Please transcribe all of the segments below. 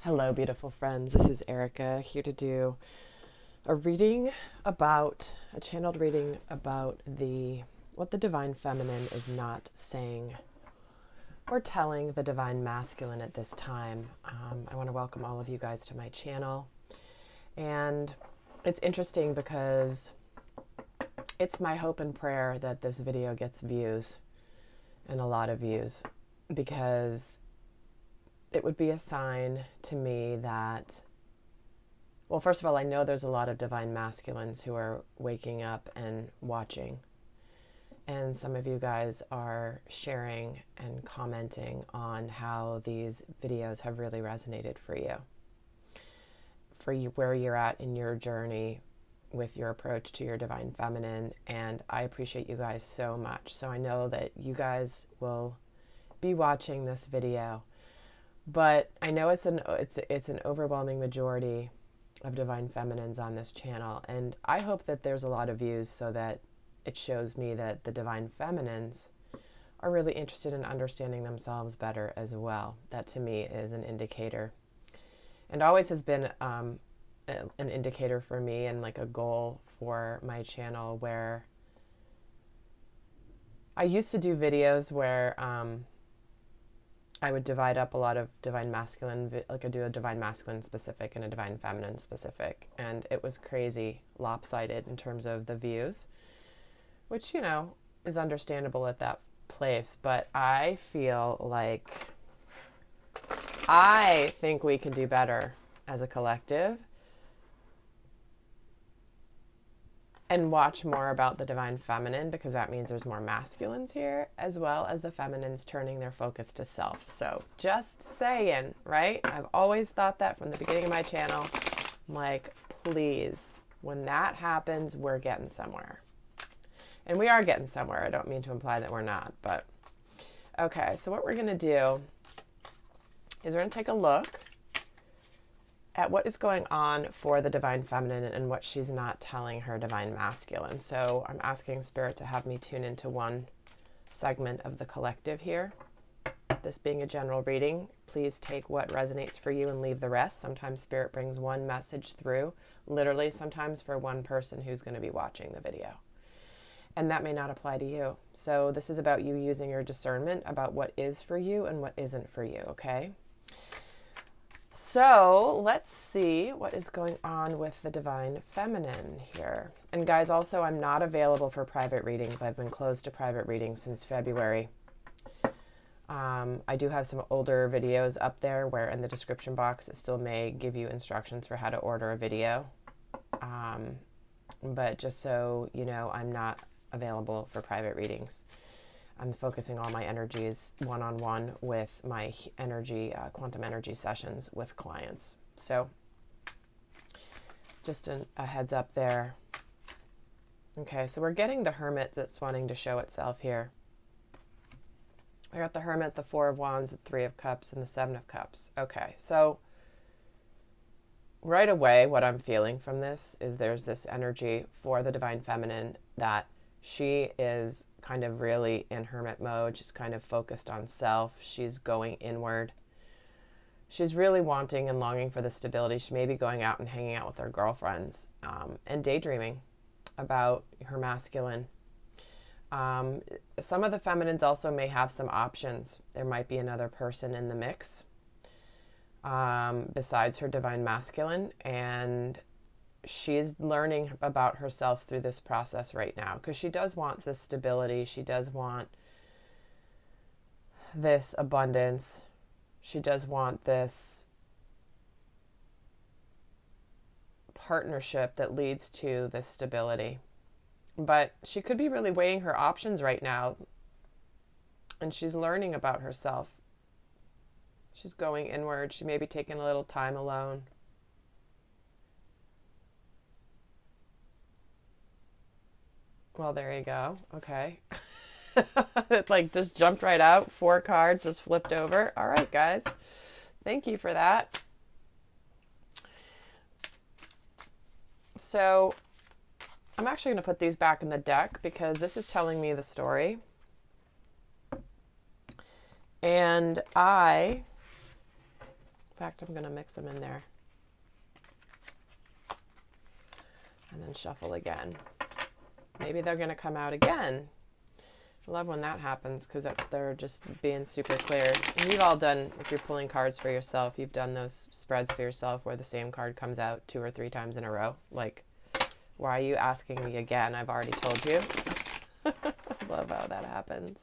Hello, beautiful friends. This is Erika here to do a reading about, a channeled reading about what the divine feminine is not saying or telling the divine masculine at this time. I want to welcome all of you guys to my channel. And it's interesting because it's my hope and prayer that this video gets views, and a lot of views, because it would be a sign to me that, well, first of all, I know there's a lot of divine masculines who are waking up and watching. And some of you guys are sharing and commenting on how these videos have really resonated for you, where you're at in your journey with your approach to your divine feminine. And I appreciate you guys so much. So I know that you guys will be watching this video. But I know it's an overwhelming majority of divine feminines on this channel, and I hope that there's a lot of views so that it shows me that the divine feminines are really interested in understanding themselves better as well. That to me is an indicator, and always has been an indicator for me, and like a goal for my channel, where I used to do videos where I would divide up a lot of divine masculine, like I do a divine masculine specific and a divine feminine specific. And it was crazy lopsided in terms of the views, which, you know, is understandable at that place. But I feel like I think we can do better as a collective and watch more about the divine feminine, because that means there's more masculines here, as well as the feminines turning their focus to self. So just saying, right? I've always thought that from the beginning of my channel. I'm like, please, when that happens, we're getting somewhere. And we are getting somewhere. I don't mean to imply that we're not, but okay. So what we're going to do is we're going to take a look at what is going on for the divine feminine and what she's not telling her divine masculine. So I'm asking Spirit to have me tune into one segment of the collective here. This being a general reading, please take what resonates for you and leave the rest. Sometimes Spirit brings one message through, literally sometimes for one person who's going to be watching the video. And that may not apply to you. So this is about you using your discernment about what is for you and what isn't for you, okay? So let's see what is going on with the divine feminine here. And guys, also, I'm not available for private readings. I've been closed to private readings since February. I do have some older videos up there where in the description box it still may give you instructions for how to order a video. But just so you know, I'm not available for private readings. I'm focusing all my energies one-on-one with my energy, quantum energy sessions with clients. So just a heads up there. Okay, so we're getting the Hermit that's wanting to show itself here. We got the Hermit, the Four of Wands, the Three of Cups, and the Seven of Cups. Okay, so right away what I'm feeling from this is there's this energy for the divine feminine that she is kind of really in hermit mode. She's kind of focused on self. She's going inward. She's really wanting and longing for the stability. She may be going out and hanging out with her girlfriends and daydreaming about her masculine. Some of the feminines also may have some options. There might be another person in the mix besides her divine masculine, and she's learning about herself through this process right now, because she does want this stability. She does want this abundance. She does want this partnership that leads to this stability. But she could be really weighing her options right now, and she's learning about herself. She's going inward. She may be taking a little time alone. Well, there you go. Okay. It like just jumped right out. 4 cards just flipped over. All right, guys. Thank you for that. So I'm actually going to put these back in the deck because this is telling me the story. And I In fact, I'm going to mix them in there. And then shuffle again. Maybe they're going to come out again. I love when that happens because they're just being super clear. And you've all done, if you're pulling cards for yourself, you've done those spreads for yourself where the same card comes out 2 or 3 times in a row. Like, why are you asking me again? I've already told you. I love how that happens.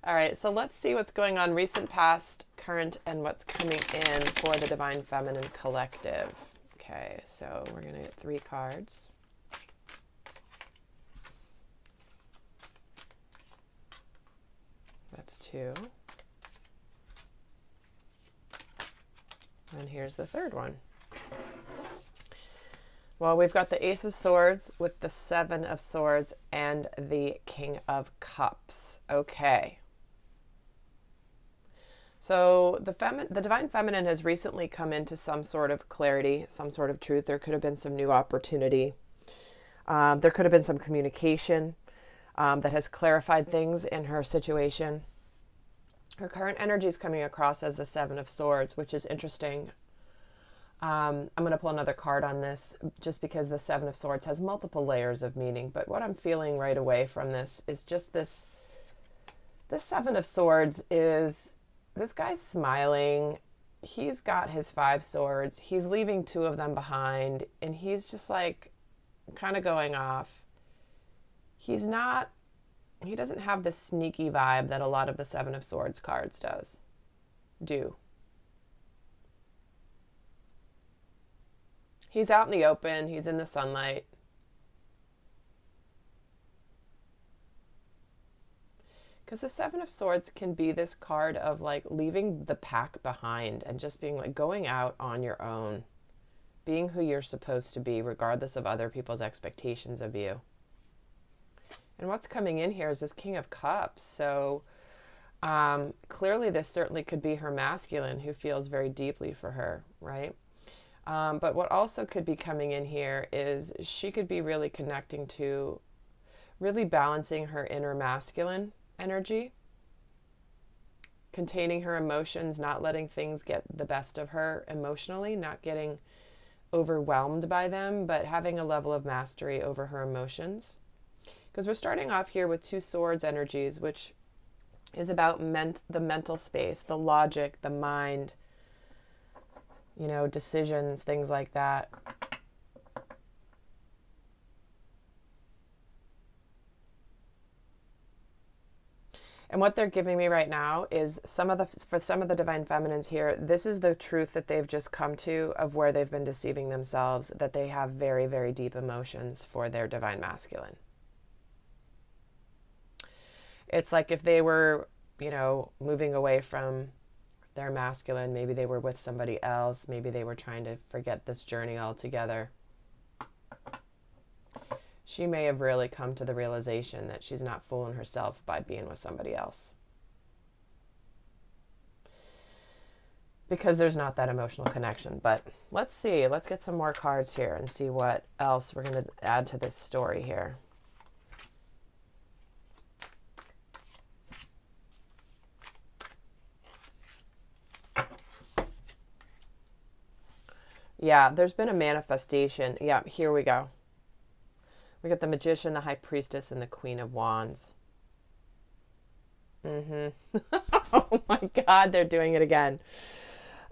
All right, so let's see what's going on recent, past, current, and what's coming in for the Divine Feminine Collective. Okay, so we're going to get 3 cards. That's 2. And here's the 3rd one. Well, we've got the Ace of Swords with the 7 of Swords and the King of Cups. Okay. So the Divine Feminine has recently come into some sort of clarity, some sort of truth. There could have been some new opportunity. There could have been some communication that has clarified things in her situation. Her current energy is coming across as the 7 of Swords, which is interesting. I'm going to pull another card on this just because the 7 of Swords has multiple layers of meaning. But what I'm feeling right away from this is just this 7 of Swords is... This guy's smiling. He's got his 5 swords. He's leaving 2 of them behind. And he's just like kind of going off. He doesn't have the sneaky vibe that a lot of the 7 of Swords cards do. He's out in the open. He's in the sunlight. Because the 7 of Swords can be this card of like leaving the pack behind and just being like going out on your own, being who you're supposed to be regardless of other people's expectations of you. And what's coming in here is this King of Cups. So clearly this certainly could be her masculine who feels very deeply for her, right? But what also could be coming in here is she could be really connecting to, really balancing her inner masculine energy, containing her emotions, not letting things get the best of her emotionally, not getting overwhelmed by them, but having a level of mastery over her emotions. Because we're starting off here with 2 swords energies, which is about the mental space, the logic, the mind, you know, decisions, things like that. And what they're giving me right now is for some of the Divine Feminines here, this is the truth that they've just come to of where they've been deceiving themselves, that they have very, very deep emotions for their Divine Masculine. It's like if they were, you know, moving away from their masculine, maybe they were with somebody else, maybe they were trying to forget this journey altogether. She may have really come to the realization that she's not fooling herself by being with somebody else. Because there's not that emotional connection. But let's see. Let's get some more cards here and see what else we're going to add to this story here. Yeah, there's been a manifestation. Yeah, here we go. We got the Magician, the High Priestess, and the Queen of Wands. Oh my God, they're doing it again.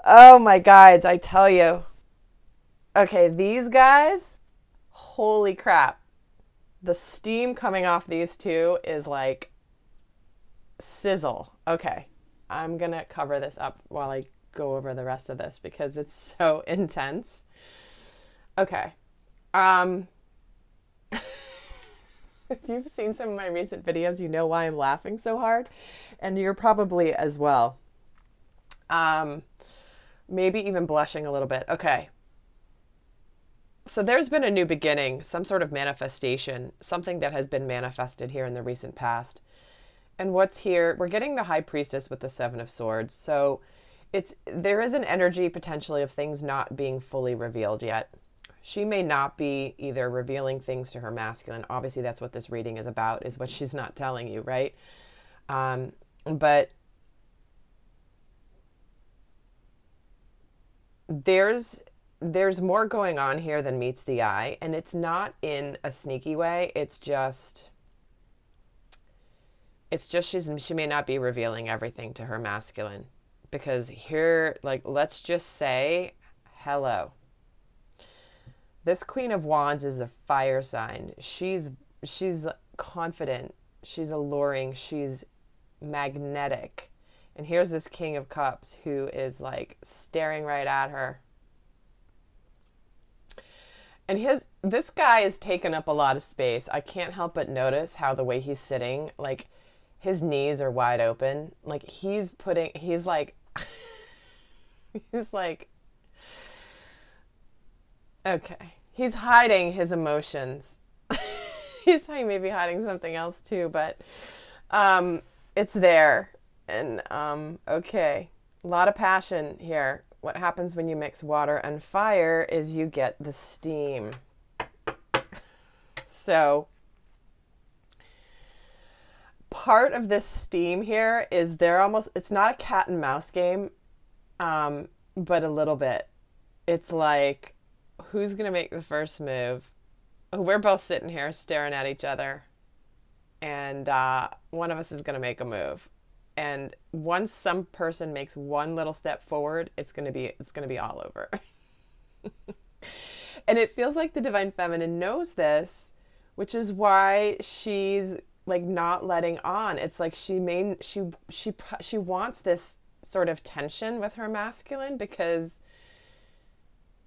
Oh my guides, I tell you. Okay, these guys, holy crap. The steam coming off these 2 is like sizzle. Okay, I'm going to cover this up while I go over the rest of this because it's so intense. Okay. If you've seen some of my recent videos, you know why I'm laughing so hard, and you're probably as well. Maybe even blushing a little bit. Okay. So there's been a new beginning, some sort of manifestation, something that has been manifested here in the recent past. And what's here, we're getting the High Priestess with the 7 of Swords. So there is an energy potentially of things not being fully revealed yet. She may not be either revealing things to her masculine. Obviously, that's what this reading is about, is what she's not telling you, right? But there's more going on here than meets the eye, and it's not in a sneaky way. It's just she may not be revealing everything to her masculine, because here, like, let's just say hello. This Queen of Wands is a fire sign. She's confident, she's alluring, she's magnetic. And here's this King of Cups who is like staring right at her. And this guy is taking up a lot of space. I can't help but notice how the way he's sitting, like his knees are wide open. Like he's like, he's like, okay. He's hiding his emotions. He's maybe hiding something else too, but it's there. And okay, a lot of passion here. What happens when you mix water and fire is you get the steam. So part of this steam here is it's not a cat and mouse game, but a little bit. It's like, who's going to make the first move? We're both sitting here staring at each other, and one of us is going to make a move. And once some person makes one little step forward, it's going to be all over. And it feels like the Divine Feminine knows this, which is why she's like not letting on. It's like she wants this sort of tension with her masculine, because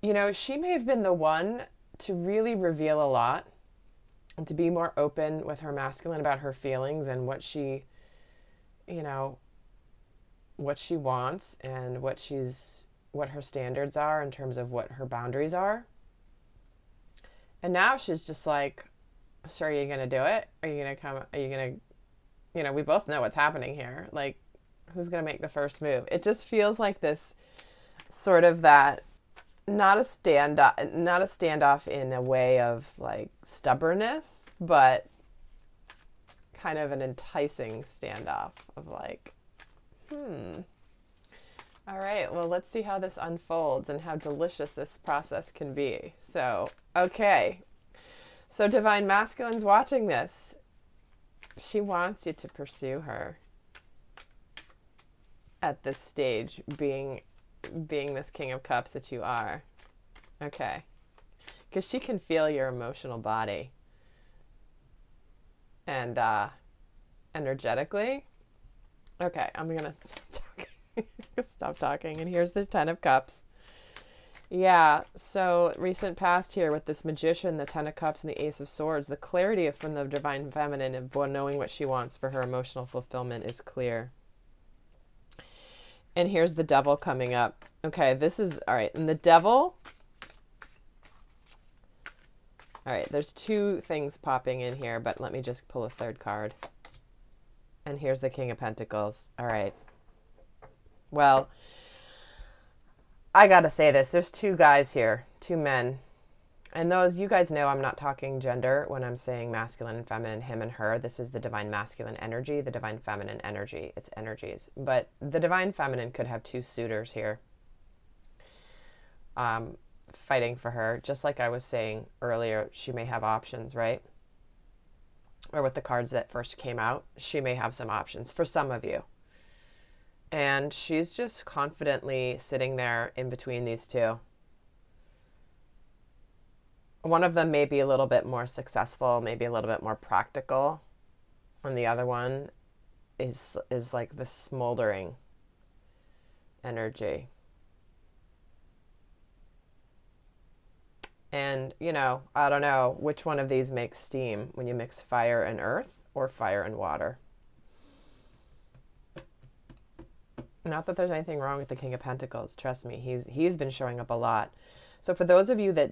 you know, she may have been the one to really reveal a lot and to be more open with her masculine about her feelings and what she, you know, what she wants and what her standards are in terms of what her boundaries are. And now she's just like, so are you going to do it? Are you going to come? Are you going to, you know, we both know what's happening here. Like, who's going to make the first move? It just feels like this sort of that, not a standoff in a way of like stubbornness, but kind of an enticing standoff of like, all right, well, let's see how this unfolds and how delicious this process can be. So, okay. So Divine Masculine's watching this. She wants you to pursue her at this stage, being this King of Cups that you are. Okay. Because she can feel your emotional body. And energetically. Okay, I'm going to stop talking. And here's the 10 of Cups. Yeah, so recent past here with this Magician, the 10 of Cups, and the Ace of Swords, the clarity from the Divine Feminine of knowing what she wants for her emotional fulfillment is clear. And here's the Devil coming up. Okay, this is, all right, and the Devil, all right, there's two things popping in here, but let me just pull a third card. And here's the King of Pentacles. All right. Well, I gotta say this. There's two guys here, two men. And those, you guys know I'm not talking gender when I'm saying masculine and feminine, him and her. This is the Divine Masculine energy, the Divine Feminine energy. It's energies. But the Divine Feminine could have two suitors here fighting for her. Just like I was saying earlier, she may have options, right? Or with the cards that first came out, she may have some options for some of you. And she's just confidently sitting there in between these two. One of them may be a little bit more successful, maybe a little bit more practical. And the other one is like the smoldering energy. And, you know, I don't know which one of these makes steam when you mix fire and earth or fire and water. Not that there's anything wrong with the King of Pentacles. Trust me, he's been showing up a lot. So for those of you that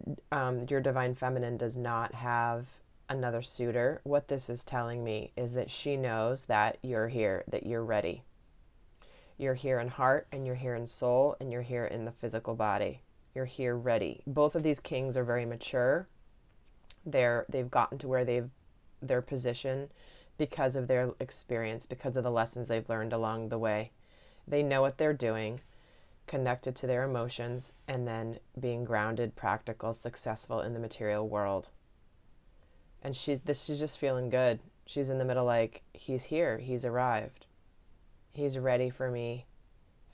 your Divine Feminine does not have another suitor, what this is telling me is that she knows that you're here, that you're ready. You're here in heart, and you're here in soul, and you're here in the physical body. You're here ready. Both of these kings are very mature. They've gotten to where their position because of their experience, because of the lessons they've learned along the way. They know what they're doing. connected to their emotions, and then being grounded, practical, successful in the material world. And she's just feeling good. She's in the middle, like, he's here, he's arrived, he's ready for me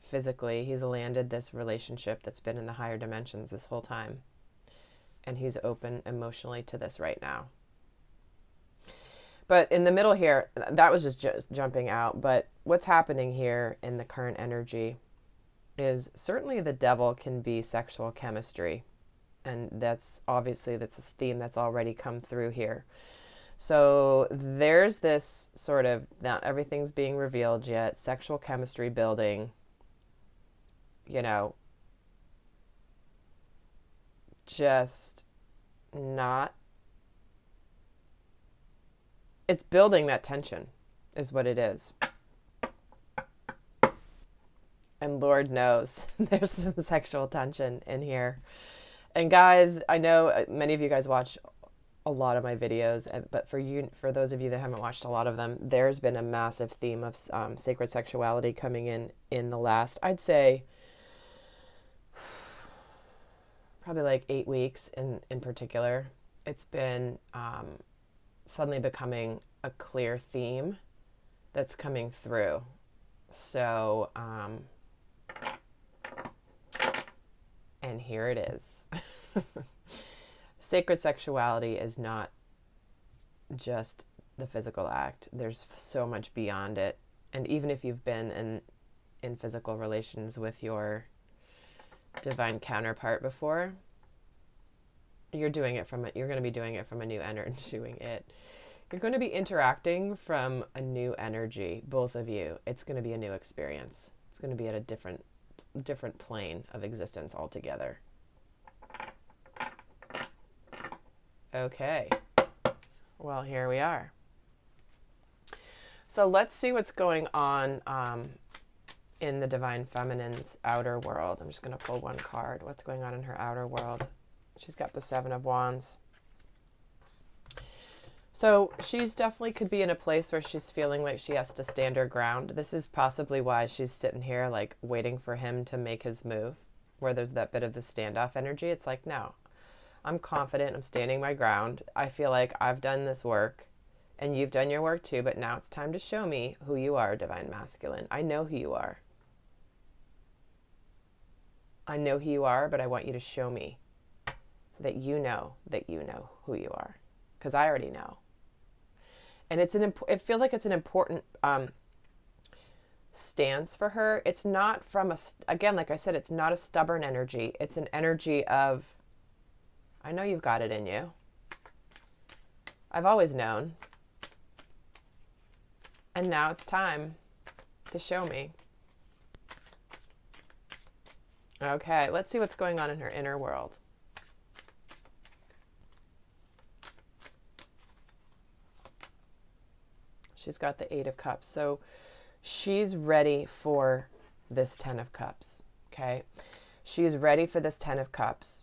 physically. He's landed this relationship that's been in the higher dimensions this whole time, and he's open emotionally to this right now. But in the middle here, that was just jumping out, but what's happening here in the current energy is certainly the devil can be sexual chemistry. And that's obviously, that's a theme that's already come through here. So there's this sort of, not everything's being revealed yet, sexual chemistry building, you know, just not, it's building that tension is what it is. And Lord knows there's some sexual tension in here. And guys, I know many of you guys watch a lot of my videos, but for those of you that haven't watched a lot of them, there's been a massive theme of sacred sexuality coming in the last, I'd say, probably like 8 weeks in particular. It's been suddenly becoming a clear theme that's coming through. So, and here it is. Sacred sexuality is not just the physical act. There's so much beyond it. And even if you've been in physical relations with your divine counterpart before, you're going to be doing it from a new energy. You're going to be interacting from a new energy, both of you. It's going to be a new experience. It's going to be at a different plane of existence altogether. Okay. Well, here we are. So let's see what's going on in the Divine Feminine's outer world. I'm just going to pull one card. What's going on in her outer world? She's got the Seven of Wands. So she's definitely could be in a place where she's feeling like she has to stand her ground. This is possibly why she's sitting here like waiting for him to make his move, where there's that bit of the standoff energy. It's like, no, I'm confident. I'm standing my ground. I feel like I've done this work and you've done your work too, but now it's time to show me who you are, Divine Masculine. I know who you are. I know who you are, but I want you to show me that you know who you are, because I already know. And it feels like it's an important stance for her. It's not from again, like I said, it's not a stubborn energy. It's an energy of, I know you've got it in you. I've always known. And now it's time to show me. Okay, let's see what's going on in her inner world. She's got the Eight of Cups. So she's ready for this Ten of Cups. Okay. She's ready for this Ten of Cups.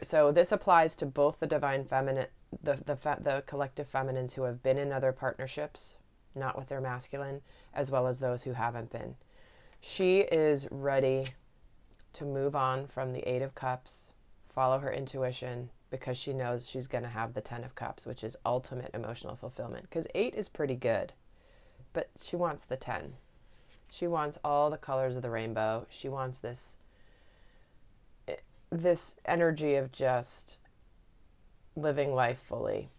So this applies to both the Divine Feminine, the collective feminines who have been in other partnerships, not with their masculine, as well as those who haven't been. She is ready to move on from the Eight of Cups, follow her intuition, because she knows she's going to have the Ten of Cups, which is ultimate emotional fulfillment. Because 8 is pretty good, but she wants the 10. She wants all the colors of the rainbow. She wants this energy of just living life fully.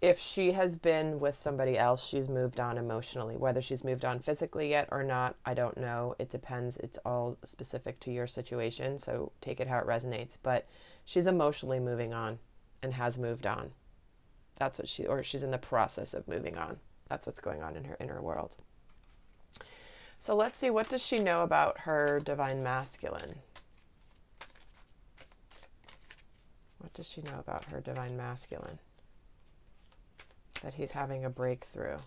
If she has been with somebody else, she's moved on emotionally. Whether she's moved on physically yet or not, I don't know. It depends. It's all specific to your situation, so take it how it resonates. But she's emotionally moving on and has moved on. That's what she's in the process of moving on. That's what's going on in her inner world. So let's see, what does she know about her Divine Masculine? What does she know about her Divine Masculine? That he's having a breakthrough.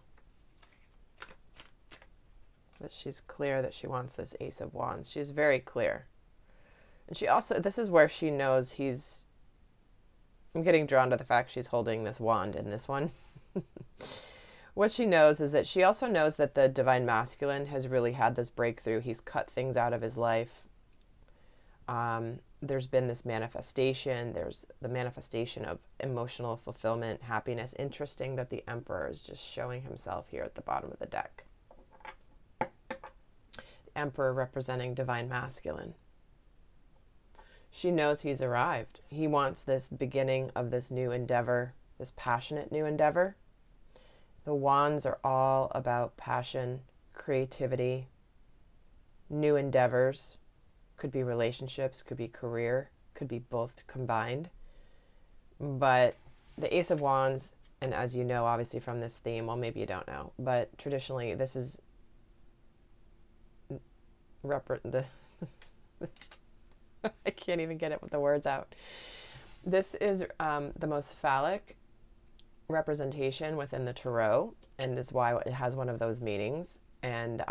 That she's clear that she wants this Ace of Wands. She's very clear. And she also, this is where she knows I'm getting drawn to the fact she's holding this wand in this one. What she knows is that the Divine Masculine has really had this breakthrough. He's cut things out of his life There's been this manifestation. There's the manifestation of emotional fulfillment, happiness. Interesting that the Emperor is just showing himself here at the bottom of the deck. Emperor representing divine masculine. She knows he's arrived. He wants this beginning of this new endeavor, this passionate new endeavor. The wands are all about passion, creativity, new endeavors. Could be relationships, could be career, could be both combined. But the Ace of Wands, and as you know, obviously from this theme, well, maybe you don't know, but traditionally this is I can't even get it with the words out. This is the most phallic representation within the tarot, and is why it has one of those meanings. And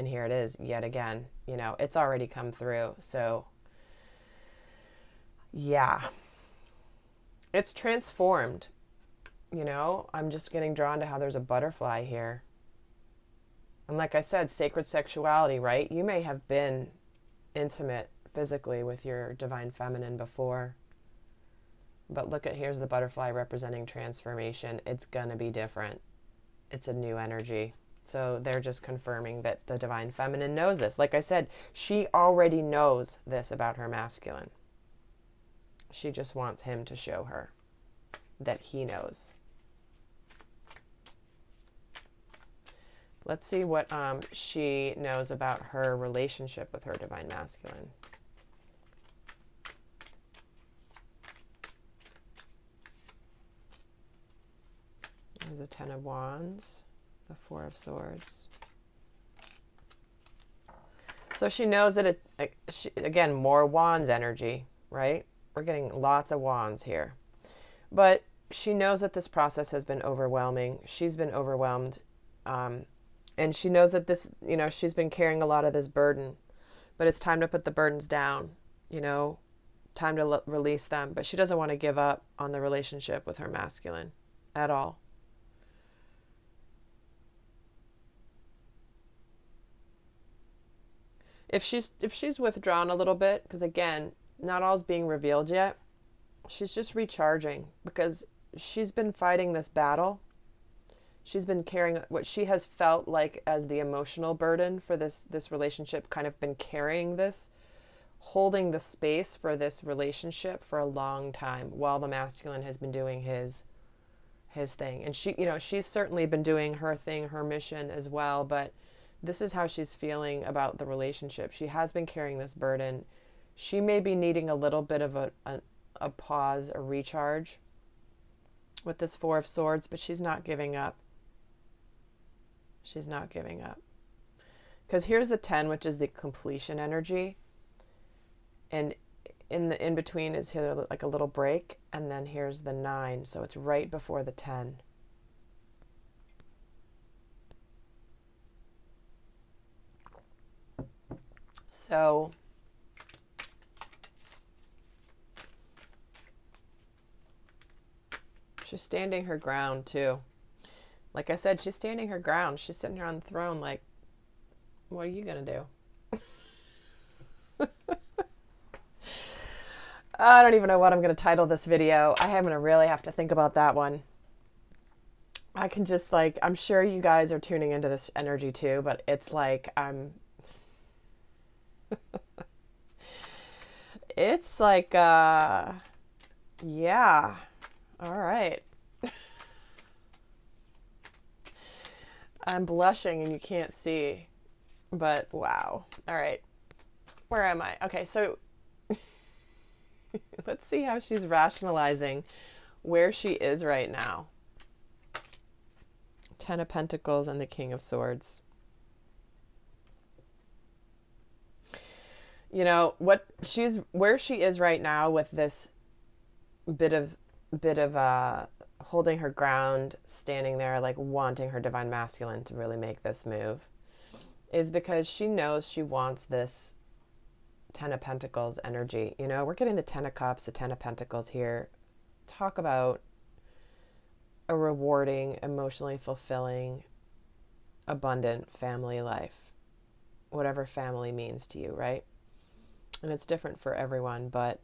here it is yet again. You know, it's already come through. So yeah, it's transformed. You know, I'm just getting drawn to how there's a butterfly here. And like I said, sacred sexuality, right? You may have been intimate physically with your divine feminine before, but look at, here's the butterfly representing transformation. It's gonna be different. It's a new energy. So they're just confirming that the divine feminine knows this. Like I said, she already knows this about her masculine. She just wants him to show her that he knows. Let's see what she knows about her relationship with her divine masculine. There's the Ten of Wands, the Four of Swords. So she knows that again, more wands energy, right? We're getting lots of wands here. But she knows that this process has been overwhelming. She's been overwhelmed. And she knows that this, you know, she's been carrying a lot of this burden. But it's time to put the burdens down, you know, time to release them. But she doesn't want to give up on the relationship with her masculine at all. If she's withdrawn a little bit, because again, not all's being revealed yet, she's just recharging because she's been fighting this battle. She's been carrying what she has felt like as the emotional burden for this relationship, kind of been carrying this, holding the space for this relationship for a long time while the masculine has been doing his thing. And she, you know, she's certainly been doing her thing, her mission as well, but this is how she's feeling about the relationship. She has been carrying this burden. She may be needing a little bit of a pause, a recharge with this Four of Swords, but she's not giving up. She's not giving up. Because here's the 10, which is the completion energy. And in between is here like a little break. And then here's the 9. So it's right before the 10. So she's standing her ground too. Like I said, she's standing her ground. She's sitting here on the throne like, what are you going to do? I don't even know what I'm going to title this video. I am going to really have to think about that one. I can just like, I'm sure you guys are tuning into this energy too, but it's like, it's like, yeah, all right. I'm blushing and you can't see, but wow. All right. Where am I? Okay, so let's see how she's rationalizing where she is right now. Ten of Pentacles and the King of Swords. You know, where she is right now with this bit of holding her ground, standing there, like wanting her divine masculine to really make this move, is because she knows she wants this Ten of Pentacles energy. You know, we're getting the Ten of Cups, the Ten of Pentacles here. Talk about a rewarding, emotionally fulfilling, abundant family life. Whatever family means to you, right? And it's different for everyone, but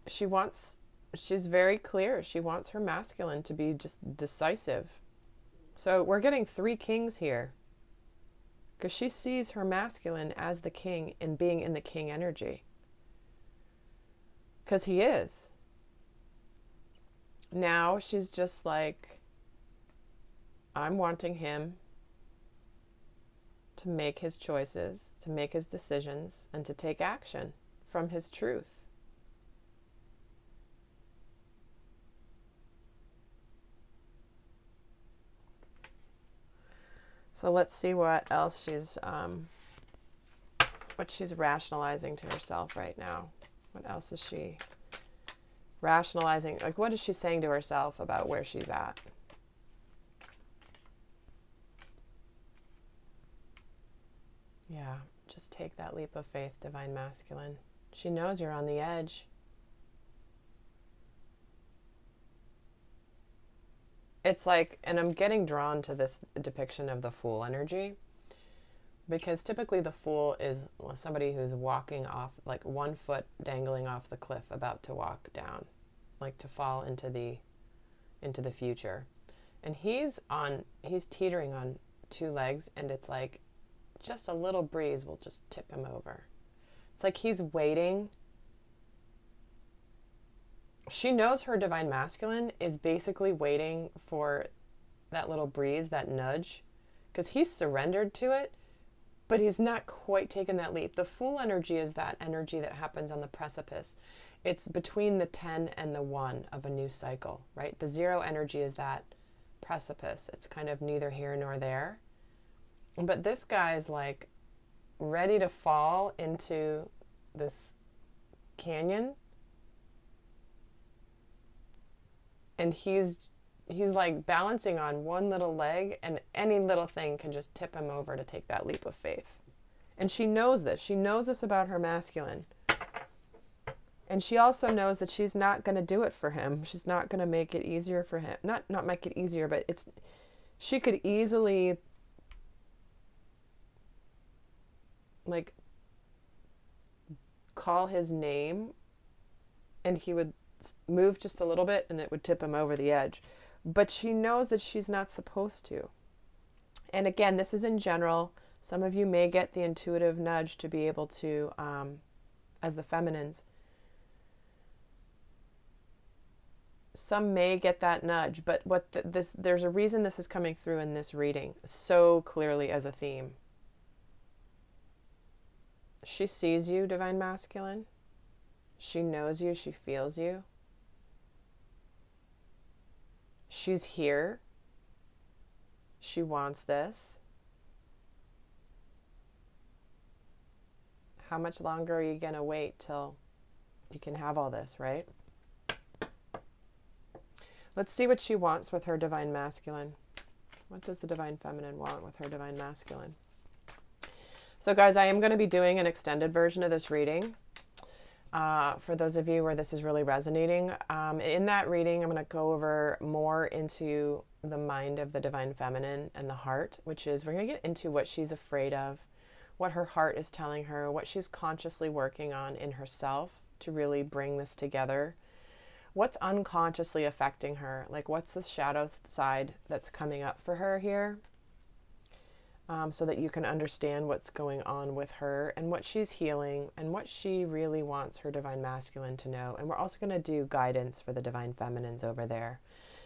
she's very clear. She wants her masculine to be just decisive. So we're getting 3 kings here, because she sees her masculine as the king and being in the king energy. Because he is. Now she's just like, I'm wanting him to make his choices, to make his decisions, and to take action from his truth. So let's see what else what she's rationalizing to herself right now. What else is she rationalizing? Like, what is she saying to herself about where she's at? Yeah, just take that leap of faith, Divine Masculine. She knows you're on the edge. It's like, and I'm getting drawn to this depiction of the Fool energy, because typically the Fool is somebody who's walking off, like 1 foot dangling off the cliff, about to walk down, like to fall into the future. And he's teetering on 2 legs, and it's like just a little breeze will just tip him over. It's like he's waiting. She knows her Divine Masculine is basically waiting for that little breeze, that nudge, because he's surrendered to it, but he's not quite taken that leap. The Fool energy is that energy that happens on the precipice. It's between the 10 and the 1 of a new cycle, right? The 0 energy is that precipice. It's kind of neither here nor there. But this guy's like ready to fall into this canyon. And he's like balancing on 1 little leg, and any little thing can just tip him over to take that leap of faith. And she knows this. She knows this about her masculine. And she also knows that she's not going to do it for him. She's not going to make it easier for him. Not make it easier, but she could easily like call his name, and he would move just a little bit and it would tip him over the edge. But she knows that she's not supposed to. And again, this is in general. Some of you may get the intuitive nudge to be able to, as the feminines, some may get that nudge, but there's a reason this is coming through in this reading so clearly as a theme. She sees you, Divine Masculine. She knows you. She feels you. She's here. She wants this. How much longer are you going to wait till you can have all this, right? Let's see what she wants with her Divine Masculine. What does the Divine Feminine want with her Divine Masculine? So guys, I am going to be doing an extended version of this reading. For those of you where this is really resonating, in that reading, I'm going to go over more into the mind of the Divine Feminine and the heart, which is we're going to get into what she's afraid of, what her heart is telling her, what she's consciously working on in herself to really bring this together, what's unconsciously affecting her, like what's the shadow side that's coming up for her here. So that you can understand what's going on with her and what she's healing and what she really wants her Divine Masculine to know. And we're also going to do guidance for the Divine Feminines over there,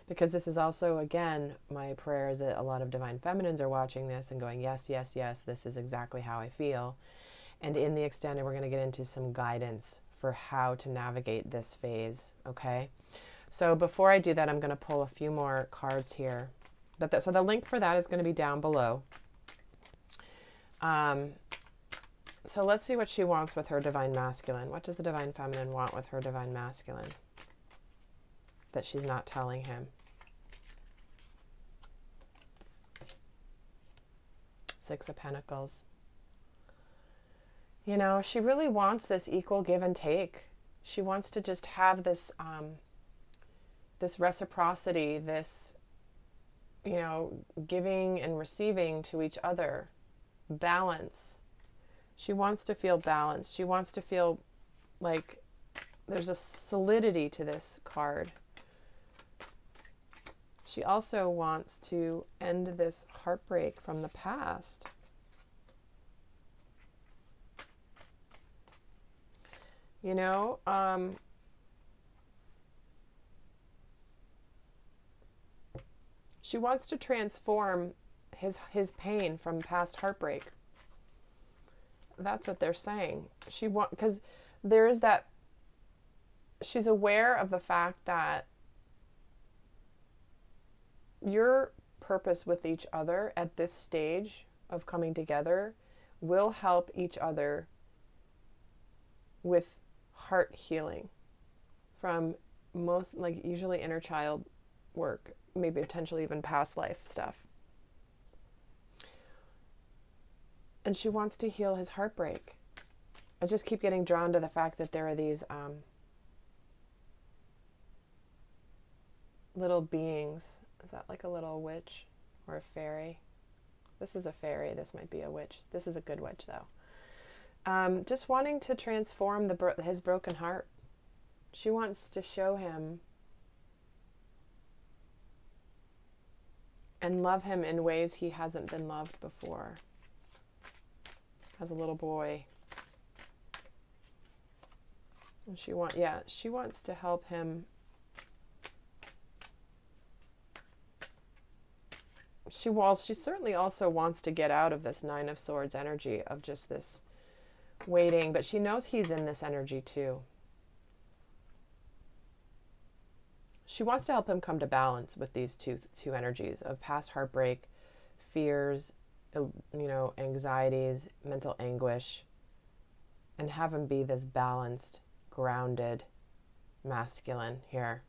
because this is also, again, my prayer is that a lot of Divine Feminines are watching this and going, yes, yes, yes, this is exactly how I feel. And in the extended, we're going to get into some guidance for how to navigate this phase, okay? So before I do that, I'm going to pull a few more cards here. So the link for that is going to be down below. So let's see what she wants with her Divine Masculine. What does the Divine Feminine want with her Divine Masculine that she's not telling him? 6 of Pentacles. You know, she really wants this equal give and take. She wants to just have this, this reciprocity, this, giving and receiving to each other. Balance. She wants to feel balanced. She wants to feel like there's a solidity to this card. She also wants to end this heartbreak from the past. You know, she wants to transform his pain from past heartbreak. That's what they're saying. Because there is that, she's aware of the fact that your purpose with each other at this stage of coming together will help each other with heart healing from most, like, usually inner child work, maybe potentially even past life stuff. And she wants to heal his heartbreak. I just keep getting drawn to the fact that there are these little beings. Is that like a little witch or a fairy? This is a fairy. This might be a witch. This is a good witch, though. Just wanting to transform his broken heart. She wants to show him and love him in ways he hasn't been loved before. As a little boy. And she wants to help him. She certainly also wants to get out of this Nine of Swords energy of just this waiting, but she knows he's in this energy too. She wants to help him come to balance with these two energies of past heartbreak, fears, you know, anxieties, mental anguish, and have him be this balanced, grounded, masculine here.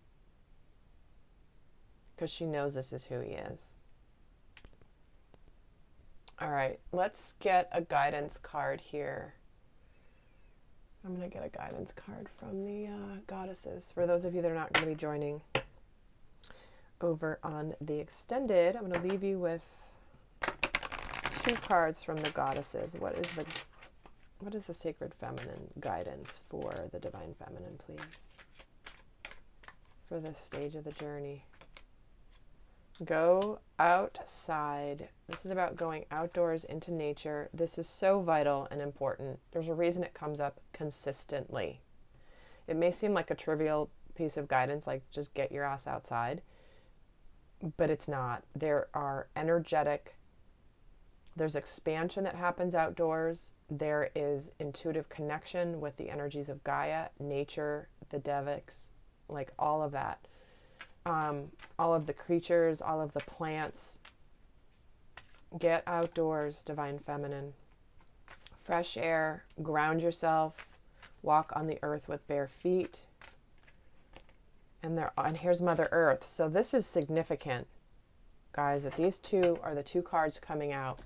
Because she knows this is who he is. All right, let's get a guidance card here. I'm going to get a guidance card from the goddesses. For those of you that are not going to be joining over on the extended, I'm going to leave you with 2 cards from the goddesses. What is the sacred feminine guidance for the divine feminine, please? For this stage of the journey. Go outside. This is about going outdoors into nature. This is so vital and important. There's a reason it comes up consistently. It may seem like a trivial piece of guidance, like just get your ass outside, but it's not. There are there's expansion that happens outdoors. There is intuitive connection with the energies of Gaia, nature, the Devics, like all of that. All of the creatures, all of the plants. Get outdoors, divine feminine. Fresh air, ground yourself, walk on the earth with bare feet. And here's Mother Earth. So this is significant, guys, that these two are the 2 cards coming out.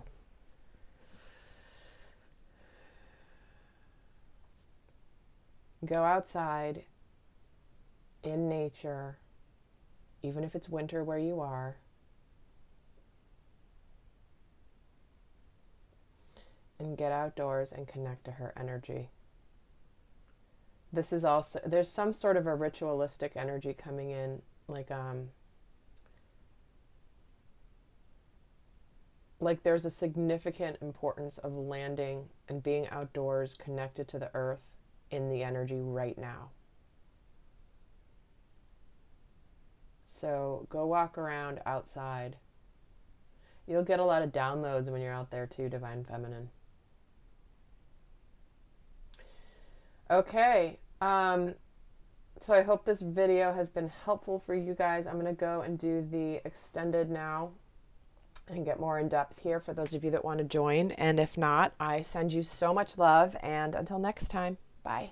Go outside in nature. Even if it's winter where you are. And get outdoors and connect to her energy. This is also, there's some sort of a ritualistic energy coming in, like there's a significant importance of landing and being outdoors, connected to the earth in the energy right now. So go walk around outside. You'll get a lot of downloads when you're out there too, divine feminine. Okay. So I hope this video has been helpful for you guys. I'm going to go and do the extended now and get more in depth here for those of you that want to join. And if not, I send you so much love, and until next time, bye.